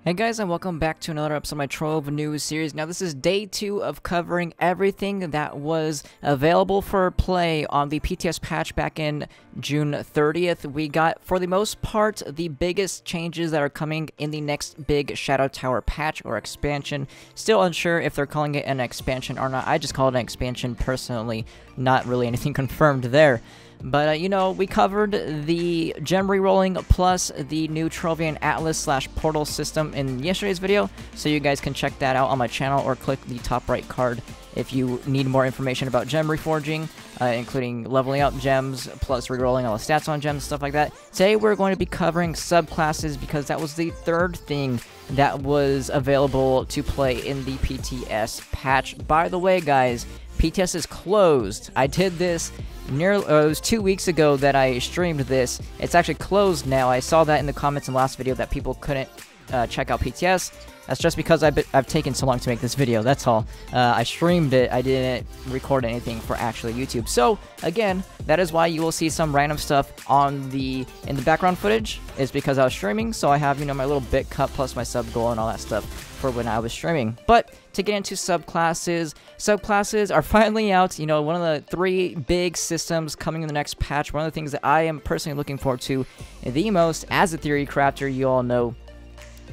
Hey guys, and welcome back to another episode of my Trove news series. Now this is day 2 of covering everything that was available for play on the PTS patch back in June 30th. We got, for the most part, the biggest changes that are coming in the next big Shadow Tower patch or expansion. Still unsure if they're calling it an expansion or not. I just call it an expansion personally, not really anything confirmed there. But, you know, we covered the gem rerolling plus the new Trove IGN Atlas / Portal system in yesterday's video, so you guys can check that out on my channel or click the top right card if you need more information about gem reforging, including leveling up gems, plus rerolling all the stats on gems, stuff like that. Today we're going to be covering subclasses because that was the third thing that was available to play in the PTS patch. By the way, guys, PTS is closed. I did this it was 2 weeks ago that I streamed this. It's actually closed now. I saw that in the comments in the last video that people couldn't check out PTS. That's just because I've taken so long to make this video, that's all. I streamed it, I didn't record anything for actually YouTube. So, again, that is why you will see some random stuff in the background footage, is because I was streaming, so I have, you know, my little bit cut plus my sub goal and all that stuff for when I was streaming. But, to get into subclasses are finally out. You know, one of the 3 big systems coming in the next patch. One of the things that I am personally looking forward to the most as a theory crafter, you all know.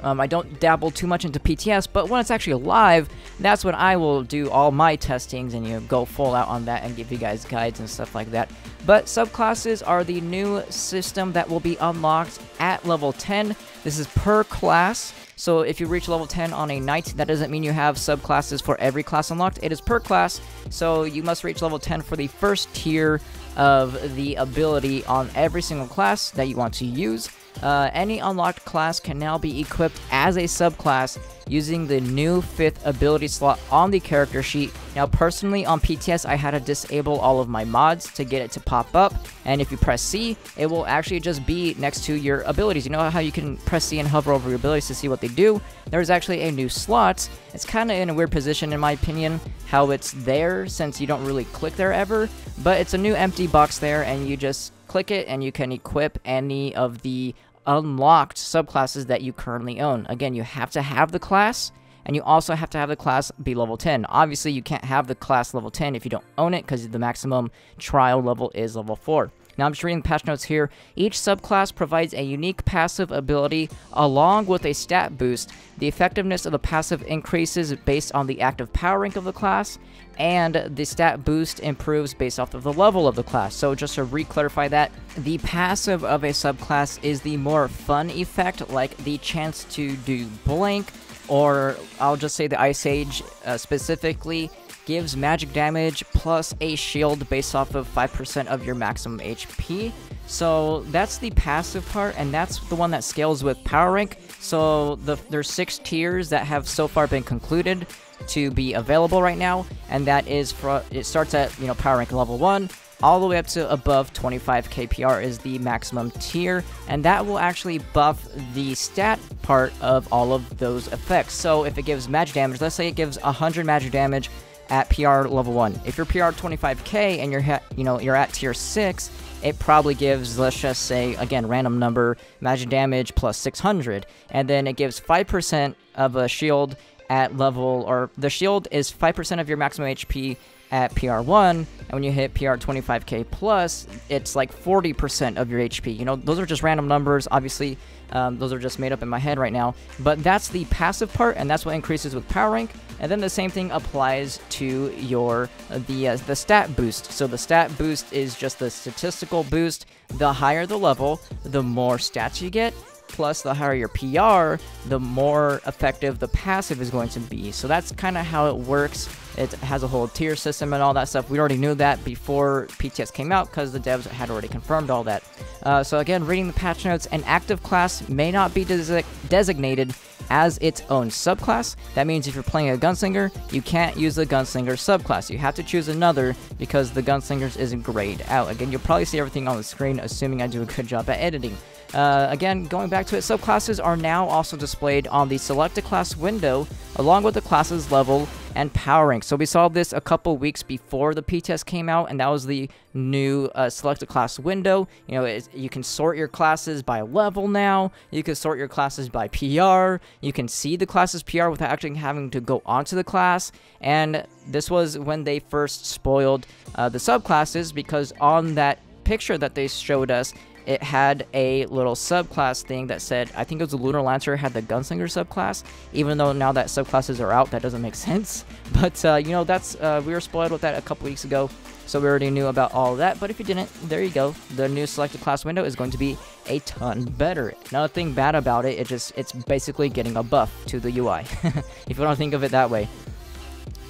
I don't dabble too much into PTS, but when it's actually live, that's when I will do all my testings and, you know, go full out on that and give you guys guides and stuff like that. But subclasses are the new system that will be unlocked at level 10. This is per class. So if you reach level 10 on a night, that doesn't mean you have subclasses for every class unlocked. It is per class, so you must reach level 10 for the first tier of the ability on every single class that you want to use. Any unlocked class can now be equipped as a subclass using the new 5th ability slot on the character sheet. Now, personally, on PTS, I had to disable all of my mods to get it to pop up, and if you press C, it will actually just be next to your abilities. You know how you can press C and hover over your abilities to see what they do? There's actually a new slot. It's kind of in a weird position, in my opinion, how it's there, since you don't really click there ever, but it's a new empty box there, and you just click it, and you can equip any of the unlocked subclasses that you currently own. Again, you have to have the class, and you also have to have the class be level 10. Obviously, you can't have the class level 10 if you don't own it, because the maximum trial level is level 4. Now, I'm just reading the patch notes here. Each subclass provides a unique passive ability along with a stat boost. The effectiveness of the passive increases based on the active power rank of the class, and the stat boost improves based off of the level of the class. So just to re-clarify that, the passive of a subclass is the more fun effect, like the chance to do blank, or I'll just say the Ice Age specifically gives magic damage plus a shield based off of 5% of your maximum HP. So that's the passive part, and that's the one that scales with power rank. So there's 6 tiers that have so far been concluded to be available right now, and that is it starts at, you know, power rank level 1 all the way up to above 25 KPR is the maximum tier, and that will actually buff the stat part of all of those effects. So if it gives magic damage, let's say it gives 100 magic damage at PR level 1. If you're PR 25k and you're at tier 6, it probably gives, let's just say, again, random number, magic damage plus 600, and then it gives 5% of a shield at level, or the shield is 5% of your maximum HP at PR1, and when you hit PR 25k plus, it's like 40% of your HP. You know, those are just random numbers, obviously. Those are just made up in my head right now, but that's the passive part, and that's what increases with power rank. And then the same thing applies to your the stat boost. So the stat boost is just the statistical boost. The higher the level, the more stats you get, plus the higher your PR, the more effective the passive is going to be. So that's kind of how it works. It has a whole tier system and all that stuff. We already knew that before PTS came out because the devs had already confirmed all that. So again, reading the patch notes, an active class may not be designated as its own subclass. That means if you're playing a Gunslinger, you can't use the Gunslinger subclass. You have to choose another because the Gunslingers isn't grayed out. Again, you'll probably see everything on the screen, assuming I do a good job at editing. Again, going back to it, subclasses are now also displayed on the Select a Class window, along with the class's level and power rank. So we saw this a couple weeks before the Pts came out, and that was the new selected class window. You know, you can sort your classes by level now. You can sort your classes by PR. You can see the class's PR without actually having to go onto the class. And this was when they first spoiled the subclasses, because on that picture that they showed us, it had a little subclass thing that said, I think it was the Lunar Lancer had the Gunslinger subclass, even though now that subclasses are out, that doesn't make sense. But, you know, that's, we were spoiled with that a couple weeks ago, so we already knew about all of that. But if you didn't, there you go. The new selected class window is going to be a ton better. Nothing bad about it, it's basically getting a buff to the UI, if you want to think of it that way.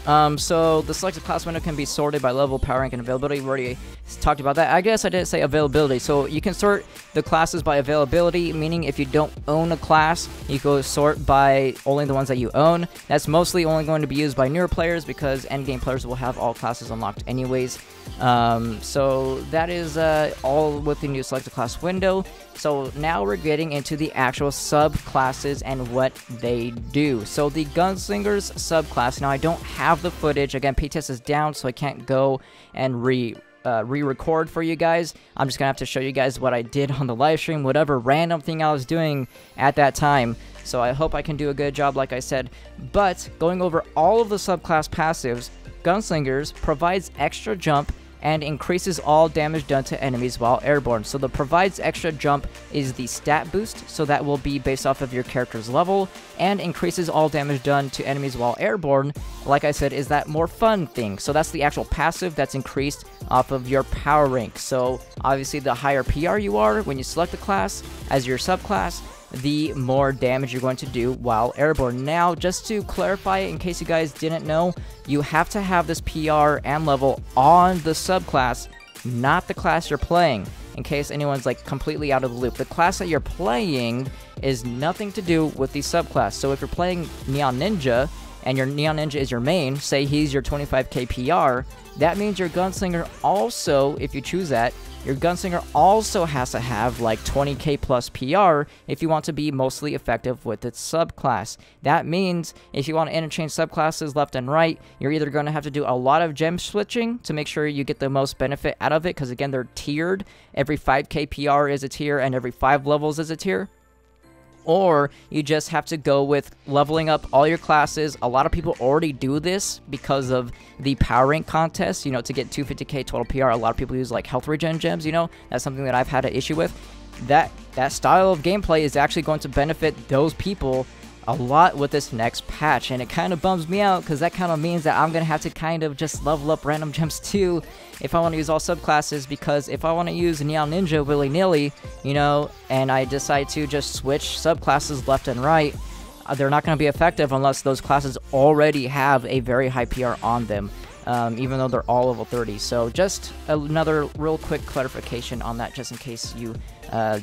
So the selected class window can be sorted by level, power rank, and availability. We already talked about that. I guess I didn't say availability. So you can sort the classes by availability, meaning if you don't own a class, you go sort by only the ones that you own. That's mostly only going to be used by newer players, because endgame players will have all classes unlocked anyways. So that is all with the new selected class window. So now we're getting into the actual subclasses and what they do. So the Gunslingers subclass, now I don't have the footage. Again, Pts is down, so I can't go and re-record for you guys. I'm just gonna have to show you guys what I did on the live stream, whatever random thing I was doing at that time. So I hope I can do a good job, like I said. But going over all of the subclass passives, Gunslingers provides extra jump and increases all damage done to enemies while airborne. So the provides extra jump is the stat boost, so that will be based off of your character's level, and increases all damage done to enemies while airborne, like I said, is that more fun thing. So that's the actual passive that's increased off of your power rank. So obviously the higher PR you are when you select a class as your subclass, the more damage you're going to do while airborne. Now, just to clarify, in case you guys didn't know, you have to have this PR and level on the subclass, not the class you're playing, in case anyone's like completely out of the loop. The class that you're playing is nothing to do with the subclass. So if you're playing Neon Ninja, and your Neon Ninja is your main, say he's your 25k PR, that means your Gunslinger also, if you choose that, your Gunslinger also has to have like 20k plus PR if you want to be mostly effective with its subclass. That means if you want to interchange subclasses left and right, you're either going to have to do a lot of gem switching to make sure you get the most benefit out of it, because again, they're tiered. Every 5k PR is a tier, and every 5 levels is a tier. Or you just have to go with leveling up all your classes. A lot of people already do this because of the power rank contest, you know, to get 250k total PR. A lot of people use like health regen gems, you know. That's something that I've had an issue with. That style of gameplay is actually going to benefit those people a lot with this next patch, and it kind of bums me out, because that kind of means that I'm gonna have to kind of just level up random gems too if I want to use all subclasses, because if I want to use Neon Ninja willy-nilly, you know, and I decide to just switch subclasses left and right, they're not going to be effective unless those classes already have a very high PR on them, even though they're all level 30. So just another real quick clarification on that, just in case you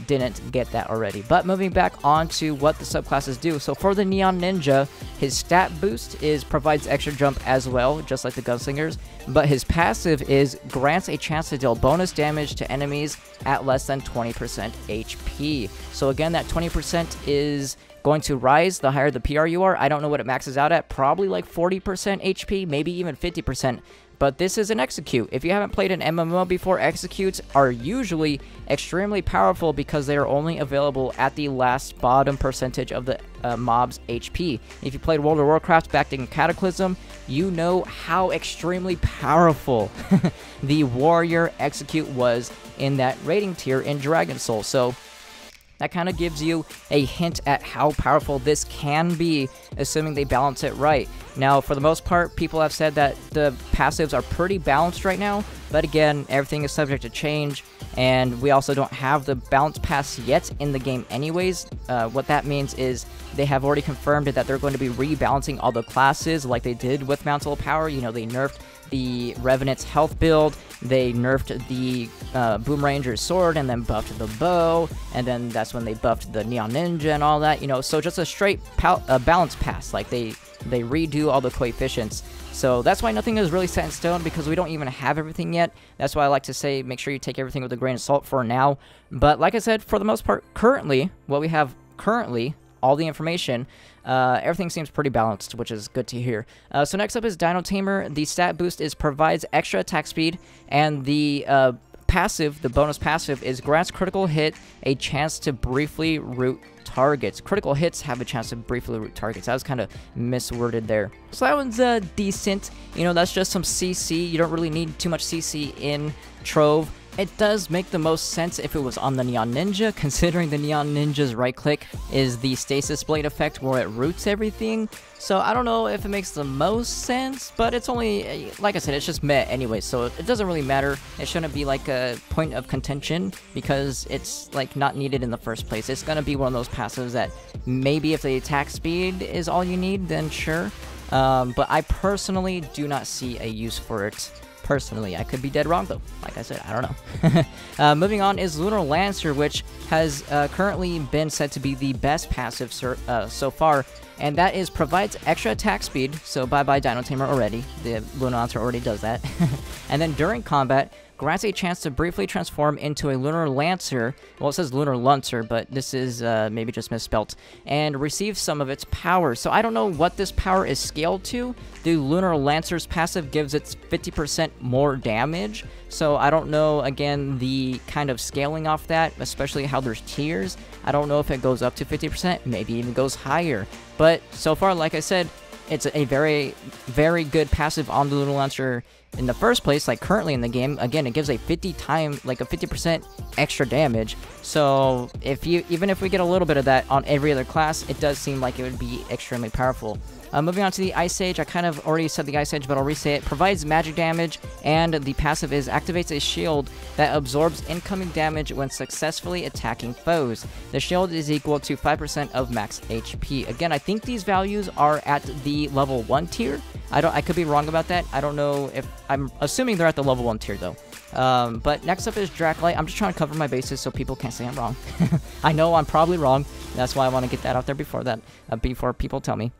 didn't get that already. But moving back on to what the subclasses do. So for the Neon Ninja, his stat boost provides extra jump as well, just like the Gunslingers, but his passive is grants a chance to deal bonus damage to enemies at less than 20% HP. So again, that 20% is going to rise the higher the PR you are. I don't know what it maxes out at, probably like 40% HP, maybe even 50%. But this is an execute. If you haven't played an MMO before, executes are usually extremely powerful because they are only available at the last bottom percentage of the mob's HP. If you played World of Warcraft back in Cataclysm, you know how extremely powerful the warrior execute was in that rating tier in Dragon Soul. So that kind of gives you a hint at how powerful this can be, assuming they balance it right. Now, for the most part, people have said that the passives are pretty balanced right now, but again, everything is subject to change, and we also don't have the balance pass yet in the game anyways. What that means is they have already confirmed that they're going to be rebalancing all the classes like they did with Mantle of Power. You know, they nerfed the Revenant's health build, they nerfed the Boom Ranger's sword, and then buffed the bow, and then that's when they buffed the Neon Ninja and all that, you know. So just a straight balance pass, like they redo all the coefficients. So that's why nothing is really set in stone, because we don't even have everything yet. That's why I like to say make sure you take everything with a grain of salt for now. But like I said, for the most part, currently, what we have currently all the information, everything seems pretty balanced, which is good to hear. So next up is Dino Tamer. The stat boost is provides extra attack speed, and the passive, the bonus passive, is grants critical hit a chance to briefly root targets. Critical hits have a chance to briefly root targets. That was kind of misworded there. So that one's decent. You know, that's just some CC. You don't really need too much CC in Trove. It does make the most sense if it was on the Neon Ninja, considering the Neon Ninja's right-click is the Stasis Blade effect where it roots everything. So I don't know if it makes the most sense, but it's only, like I said, it's just meh anyway, so it doesn't really matter. It shouldn't be like a point of contention because it's like not needed in the first place. It's gonna be one of those passives that maybe if the attack speed is all you need, then sure. But I personally do not see a use for it. Personally, I could be dead wrong though. Like I said, I don't know. Moving on is Lunar Lancer, which has currently been said to be the best passive so far, and that is provides extra attack speed. So bye-bye Dino Tamer already. The Lunar Lancer already does that. And then during combat, grants a chance to briefly transform into a Lunar Lancer. Well, it says Lunar Lancer, but this is maybe just misspelt. And receive some of its power. So I don't know what this power is scaled to. The Lunar Lancer's passive gives it 50% more damage. So I don't know, again, the kind of scaling off that, especially how there's tiers. I don't know if it goes up to 50%, maybe even goes higher. But so far, like I said, it's a very, very good passive on the Lunar Lancer in the first place, like currently in the game. Again, it gives a 50% extra damage. So even if we get a little bit of that on every other class, it does seem like it would be extremely powerful. Moving on to the Ice Age, I kind of already said the Ice Age, but I'll re-say it. Provides magic damage, and the passive is activates a shield that absorbs incoming damage when successfully attacking foes. The shield is equal to 5% of max HP. Again, I think these values are at the level 1 tier. I could be wrong about that. I don't know if... I'm assuming they're at the level 1 tier, though. But next up is Dracolite. I'm just trying to cover my bases so people can't say I'm wrong. I know I'm probably wrong. That's why I want to get that out there before people tell me.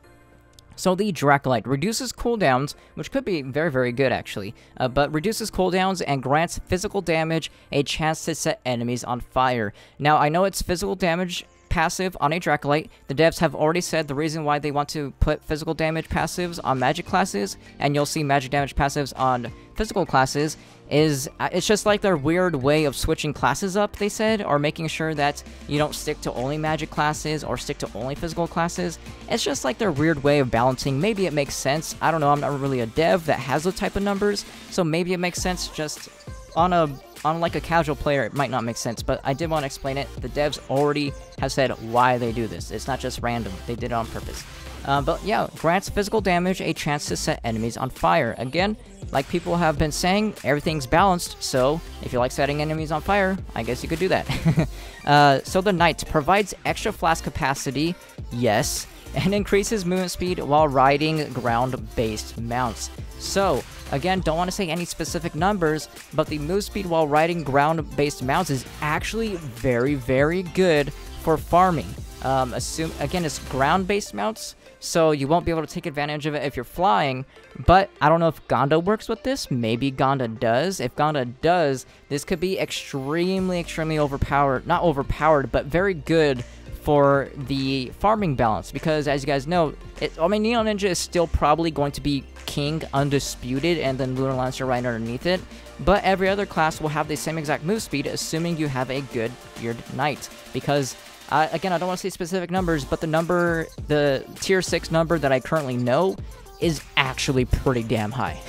So the Dracolite reduces cooldowns, which could be very, very good actually, but reduces cooldowns and grants physical damage a chance to set enemies on fire. Now, I know it's physical damage passive on a Dracolite. The devs have already said the reason why they want to put physical damage passives on magic classes, and you'll see magic damage passives on physical classes, is it's just like their weird way of switching classes up, they said, or making sure that you don't stick to only magic classes or stick to only physical classes. It's just like their weird way of balancing. Maybe it makes sense. I don't know. I'm not really a dev that has those type of numbers, so maybe it makes sense. Just on like a casual player, it might not make sense, but I did want to explain it. The devs already have said why they do this. It's not just random. They did it on purpose. But yeah, grants physical damage a chance to set enemies on fire. Again, like people have been saying, everything's balanced, so if you like setting enemies on fire, I guess you could do that. So the Knight provides extra flask capacity, yes, and increases movement speed while riding ground-based mounts. So, again, don't want to say any specific numbers, but the move speed while riding ground-based mounts is actually very, very good for farming. Again, it's ground-based mounts, so you won't be able to take advantage of it if you're flying, but I don't know if Gonda works with this. Maybe Gonda does. If Gonda does, this could be extremely, extremely overpowered. Not overpowered, but very good for the farming balance, because as you guys know, Neon Ninja is still probably going to be king undisputed, and then Lunar Lancer right underneath it, but every other class will have the same exact move speed, assuming you have a good geared Knight, because again, I don't want to say specific numbers, but the tier 6 number that I currently know is actually pretty damn high.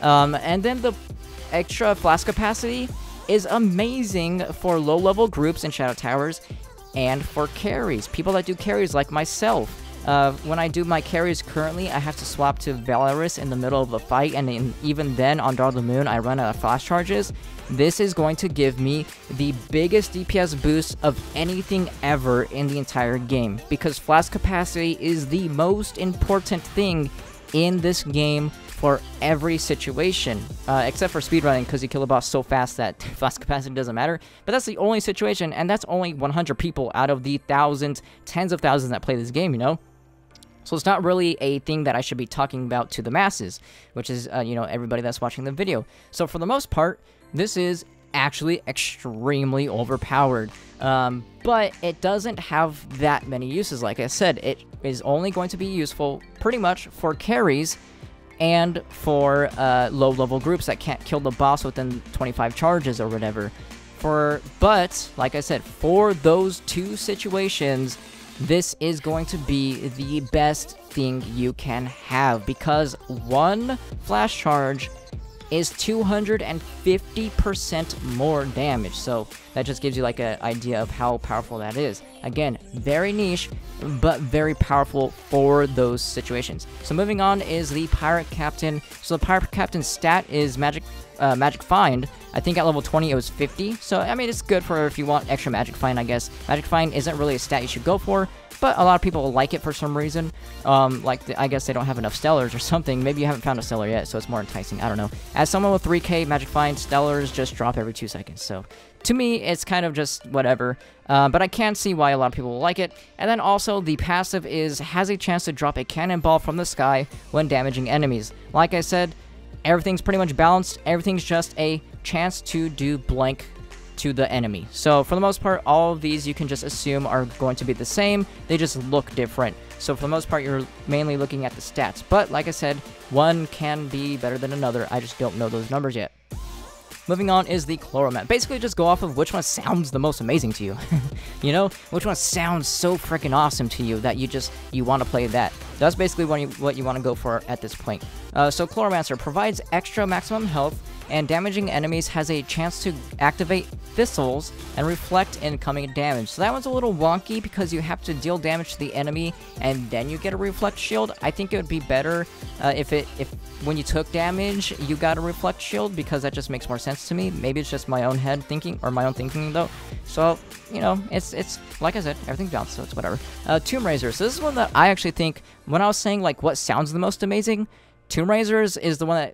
And then the extra flask capacity is amazing for low-level groups and Shadow Towers, and for carries, people that do carries like myself. When I do my carries currently, I have to swap to Valorous in the middle of a fight, and even then, on Dark of the Moon, I run out of flash charges. This is going to give me the biggest DPS boost of anything ever in the entire game, because flash capacity is the most important thing in this game for every situation, except for speedrunning, because you kill a boss so fast that flash capacity doesn't matter. But that's the only situation, and that's only 100 people out of the thousands, tens of thousands that play this game, you know? So it's not really a thing that I should be talking about to the masses, which is, you know, everybody that's watching the video. So for the most part, this is actually extremely overpowered. But it doesn't have that many uses. Like I said, it is only going to be useful pretty much for carries and for low-level groups that can't kill the boss within 25 charges or whatever. But, like I said, for those two situations, this is going to be the best thing you can have, because one flash charge is 250% more damage. So that just gives you like an idea of how powerful that is. Again, very niche, but very powerful for those situations. So moving on is the Pirate Captain. So the Pirate Captain's stat is Magic Find. I think at level 20 it was 50. So, I mean, it's good for if you want extra Magic Find, I guess. Magic Find isn't really a stat you should go for, but a lot of people like it for some reason. I guess they don't have enough Stellars or something. Maybe you haven't found a Stellar yet, so it's more enticing. I don't know. As someone with 3k Magic Find, Stellars just drop every 2 seconds. So, to me, it's kind of just whatever. But I can see why a lot of people will like it. And then also, the passive has a chance to drop a cannonball from the sky when damaging enemies. Like I said, everything's pretty much balanced. Everything's just a chance to do blank to the enemy. So for the most part, all of these you can just assume are going to be the same. They just look different. So for the most part, you're mainly looking at the stats. But like I said, one can be better than another. I just don't know those numbers yet. Moving on is the Chloromat. Basically, just go off of which one sounds the most amazing to you. You know? Which one sounds so freaking awesome to you that you want to play that. That's basically what you want to go for at this point. So Chloromancer provides extra maximum health, and damaging enemies has a chance to activate thistles and reflect incoming damage. So that one's a little wonky because you have to deal damage to the enemy and then you get a reflect shield. I think it would be better if when you took damage you got a reflect shield, because that just makes more sense to me. Maybe it's just my own head thinking, or my own thinking though. So, you know, it's like I said, everything balanced, so it's whatever. Tomb Raiser. So this is one that I actually think, when I was saying like what sounds the most amazing, Tomb Raisers is the one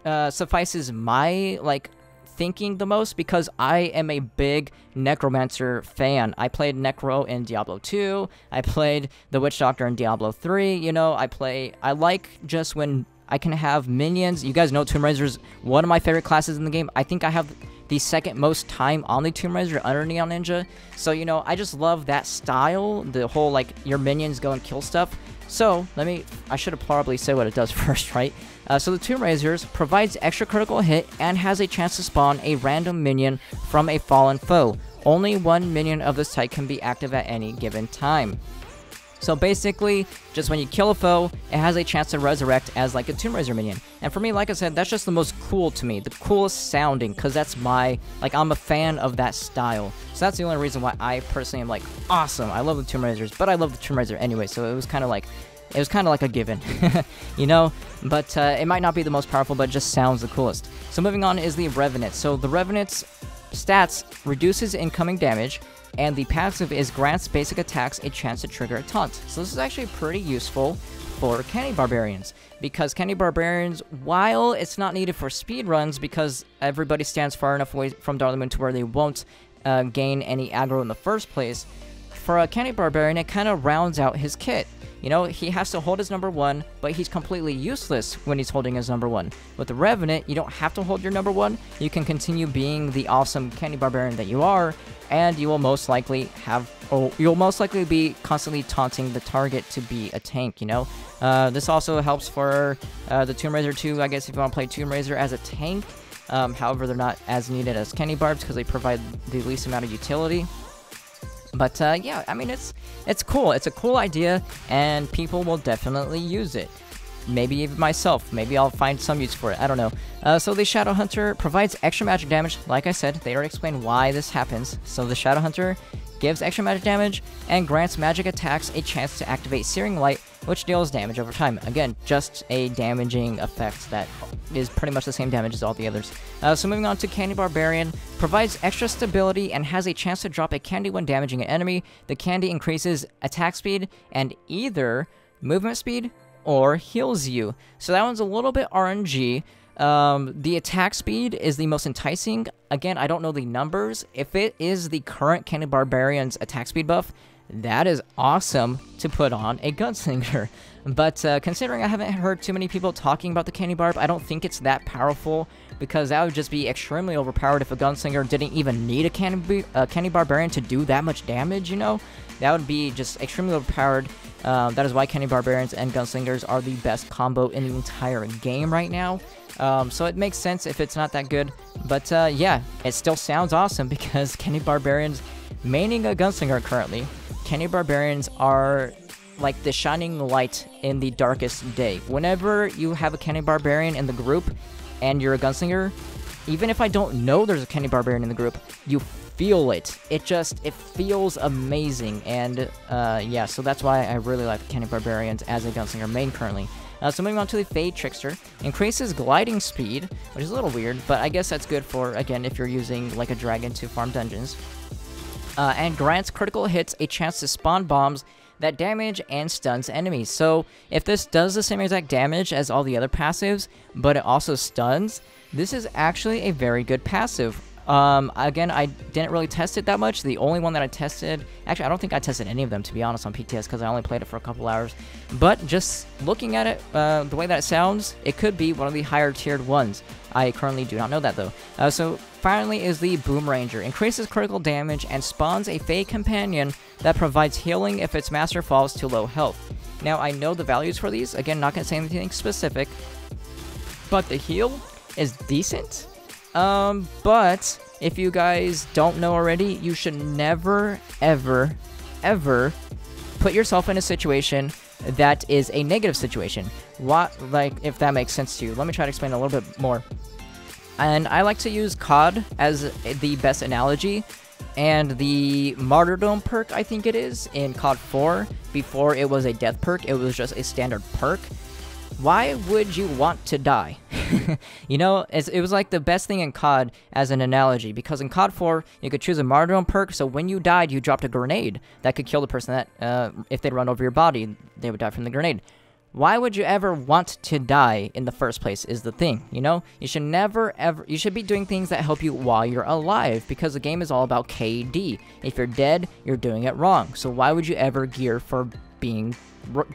that suffices my like thinking the most, because I am a big Necromancer fan. I played Necro in Diablo 2. I played the Witch Doctor in Diablo 3. You know, I like just when I can have minions. You guys know Tomb Raiser is one of my favorite classes in the game. I think I have the second most time on the Tomb Raiser under Neon Ninja. So, you know, I just love that style. The whole, like, your minions go and kill stuff. So, I should have probably said what it does first, right? So the Tomb Raisers provides extra critical hit and has a chance to spawn a random minion from a fallen foe. Only one minion of this type can be active at any given time. So basically, just when you kill a foe, it has a chance to resurrect as like a Tomb Raiser minion. And for me, like I said, that's just the most cool to me, the coolest sounding, because that's I'm a fan of that style. So that's the only reason why I personally am like, awesome, I love the Tomb Raisers, but I love the Tomb Raiser anyway, so it was kind of like a given, you know? But it might not be the most powerful, but it just sounds the coolest. So moving on is the Revenant. So the Revenant's stats reduces incoming damage, and the passive is grants basic attacks a chance to trigger a taunt. So this is actually pretty useful for Candy Barbarians, because Candy Barbarians, while it's not needed for speedruns because everybody stands far enough away from Darling Moon to where they won't gain any aggro in the first place, for a Candy Barbarian, it kind of rounds out his kit. You know, he has to hold his number 1, but he's completely useless when he's holding his number 1. With the Revenant, you don't have to hold your number 1. You can continue being the awesome Candy Barbarian that you are, and you will most likely be constantly taunting the target to be a tank, you know? This also helps for the Tomb Raiser 2, I guess, if you want to play Tomb Raiser as a tank. However, they're not as needed as Candy Barbs because they provide the least amount of utility. But yeah, I mean, it's cool. It's a cool idea, and people will definitely use it. Maybe even myself. Maybe I'll find some use for it. I don't know. So the Shadowhunter provides extra magic damage. Like I said, they already explained why this happens. So the Shadowhunter gives extra magic damage and grants magic attacks a chance to activate Searing Light, which deals damage over time. Again, just a damaging effect that is pretty much the same damage as all the others. So moving on to Candy Barbarian, provides extra stability and has a chance to drop a candy when damaging an enemy. The candy increases attack speed and either movement speed or heals you. So that one's a little bit RNG. The attack speed is the most enticing. Again, I don't know the numbers. If it is the current Candy Barbarian's attack speed buff, that is awesome to put on a Gunslinger. But considering I haven't heard too many people talking about the Candy Barb, I don't think it's that powerful, because that would just be extremely overpowered if a Gunslinger didn't even need a Candy Barbarian to do that much damage, you know? That would be just extremely overpowered. That is why Candy Barbarians and Gunslingers are the best combo in the entire game right now. So it makes sense if it's not that good. But yeah, it still sounds awesome because Candy Barbarians maining a Gunslinger currently. Candy Barbarians are like the shining light in the darkest day. Whenever you have a Candy Barbarian in the group and you're a Gunslinger, even if I don't know there's a Candy Barbarian in the group, you feel it. It feels amazing. And yeah, so that's why I really like the Candy Barbarians as a Gunslinger main currently. So moving on to the Fade Trickster. Increases gliding speed, which is a little weird, but I guess that's good for, again, if you're using like a dragon to farm dungeons. And grants critical hits a chance to spawn bombs that damage and stuns enemies. So if this does the same exact damage as all the other passives, but it also stuns, this is actually a very good passive. Again, I didn't really test it that much. The only one that I tested, actually, I don't think I tested any of them, to be honest, on PTS, because I only played it for a couple hours. But just looking at it, the way that it sounds, it could be one of the higher tiered ones. I currently do not know that, though. So finally is the Boom Ranger. Increases critical damage and spawns a Fade companion that provides healing if its master falls to low health. Now, I know the values for these. Again, not going to say anything specific, but the heal is decent. But if you guys don't know already, you should never, ever, ever put yourself in a situation that is a negative situation. What, like, if that makes sense to you. Let me try to explain a little bit more. And I like to use COD as the best analogy. And the Martyrdom perk, I think it is, in COD 4, before it was a death perk, it was just a standard perk. Why would you want to die? You know, it was like the best thing in COD as an analogy, because in COD 4, you could choose a Martyrdom perk, so when you died, you dropped a grenade that could kill the person that, if they'd run over your body, they would die from the grenade. Why would you ever want to die in the first place is the thing, you know? You should never, ever, you should be doing things that help you while you're alive, because the game is all about KD. If you're dead, you're doing it wrong. So why would you ever gear for being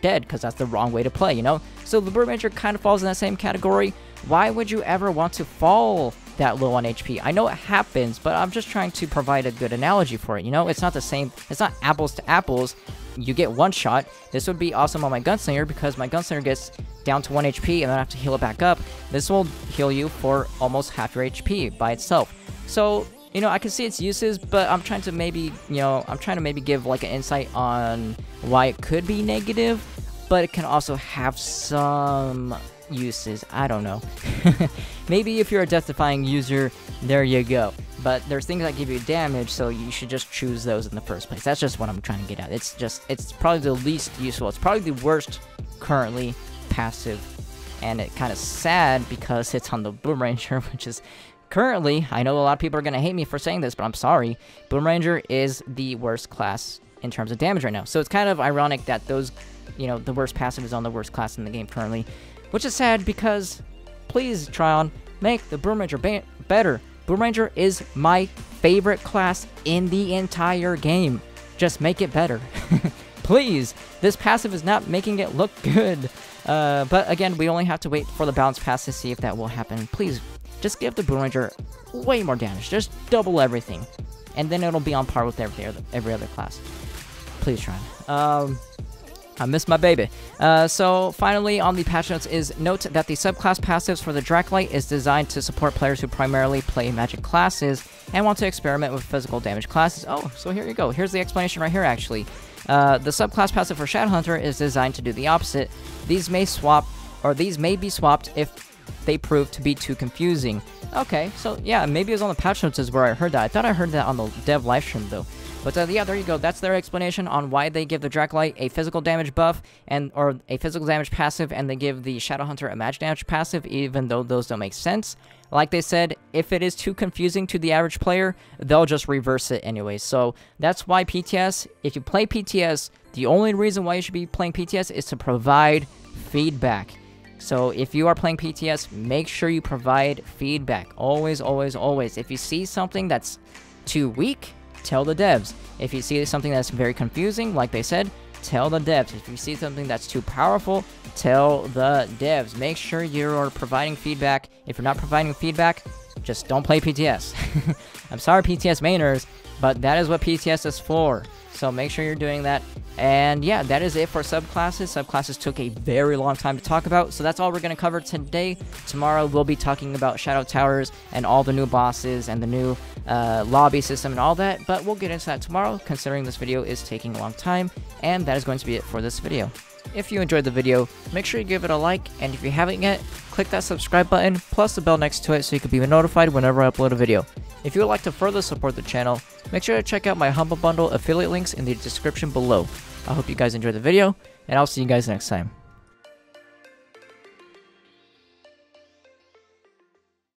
dead? Because that's the wrong way to play, you know? So the Boom Ranger kind of falls in that same category. Why would you ever want to fall that low on HP? I know it happens, but I'm just trying to provide a good analogy for it, you know? It's not the same, it's not apples to apples. You get one shot. This would be awesome on my Gunslinger, because my Gunslinger gets down to 1 HP and then I have to heal it back up. This will heal you for almost half your HP by itself. So, you know, I can see its uses, but I'm trying to maybe, you know, give like an insight on why it could be negative, but it can also have some uses. I don't know. Maybe if you're a death-defying user, there you go. But there's things that give you damage, so you should just choose those in the first place. That's just what I'm trying to get at. It's probably the least useful. It's probably the worst currently passive, and it's kind of sad because it's on the Boom Ranger, which is currently, I know a lot of people are going to hate me for saying this, but I'm sorry. Boom Ranger is the worst class in terms of damage right now. So it's kind of ironic that those, you know, the worst passive is on the worst class in the game currently, which is sad because, please, Tryon, make the Boom Ranger better. Boom Ranger is my favorite class in the entire game. Just make it better. Please. This passive is not making it look good. But again, we only have to wait for the balance pass to see if that will happen. Please, just give the Boom Ranger way more damage. Just double everything. And then it'll be on par with every other class. Please, Tryon. I miss my baby. So finally on the patch notes is note that the subclass passives for the Dracolite is designed to support players who primarily play magic classes and want to experiment with physical damage classes. Oh, so here you go. Here's the explanation right here, actually. The subclass passive for Shadowhunter is designed to do the opposite. These may be swapped if they prove to be too confusing. Okay, so yeah, maybe it was on the patch notes is where I heard that. I thought I heard that on the dev livestream though. But yeah, there you go. That's their explanation on why they give the Dracolite a physical damage buff or a physical damage passive, and they give the Shadowhunter a magic damage passive, even though those don't make sense. Like they said, if it is too confusing to the average player, they'll just reverse it anyway. So that's why PTS, if you play PTS, the only reason why you should be playing PTS is to provide feedback. So if you are playing PTS, make sure you provide feedback. Always, always, always. If you see something that's too weak, tell the devs. If you see something that's very confusing, like they said, tell the devs. If you see something that's too powerful, tell the devs. Make sure you're providing feedback. If you're not providing feedback, just don't play PTS. I'm sorry, PTS mainers, but that is what PTS is for. So make sure you're doing that. And yeah, that is it for subclasses. Subclasses took a very long time to talk about, so that's all we're going to cover today. Tomorrow we'll be talking about Shadow Towers and all the new bosses and the new lobby system and all that, but we'll get into that tomorrow, considering this video is taking a long time. And that is going to be it for this video. If you enjoyed the video, make sure you give it a like, and if you haven't yet, click that subscribe button plus the bell next to it so you can be notified whenever I upload a video. If you would like to further support the channel, make sure to check out my Humble Bundle affiliate links in the description below. I hope you guys enjoyed the video, and I'll see you guys next time.